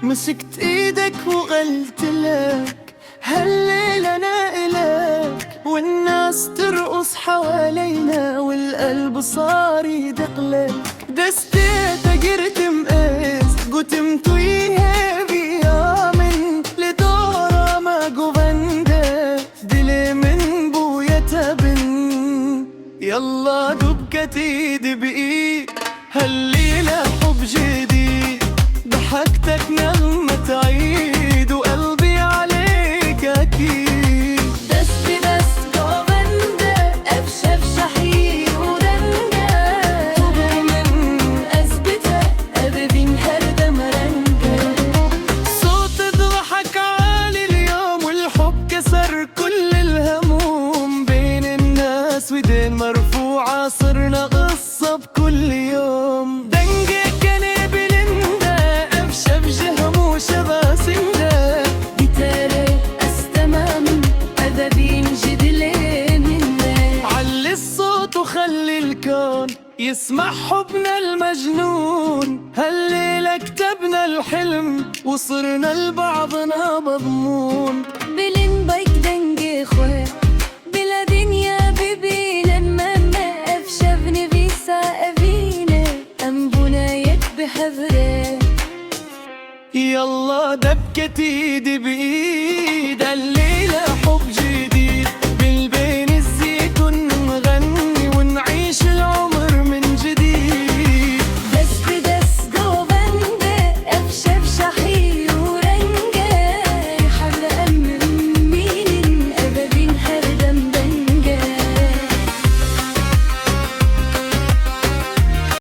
مسكت ايدك وقلت لك هالليلة انا الك، والناس ترقص حوالينا والقلب صار يدقلك. دستيتا قرت مقاس قتمت وياه بيامن لدورة ما قوفندا دلي من بويا تبن. يلا دبكت ايد بايد هالليلة حب جديد، ضحكتك نغمة عيد وقلبي عليك أكيد. دست دست قوفندا أفشف شحي ودنجا طبو من أثبتها أبدين هردا مرنجا. صوت ضحك عالي اليوم والحب كسر كل الهموم بين الناس ودين مرفوعة صرنا قصة بكل يوم. دنجة كان بلندا أفشف جهم وشبا سندا جيتاري أستمام أبدين جدلين منا. علي الصوت وخلي الكون يسمع حبنا المجنون. هالليلة كتبنا الحلم وصرنا لبعضنا مضمون. بلين بايك دنجي خوي بلا دنيا بيبي لما ما أفشفني فيسا أفينا أم بنايك بحذرة. يلا دبكة ايدي بايد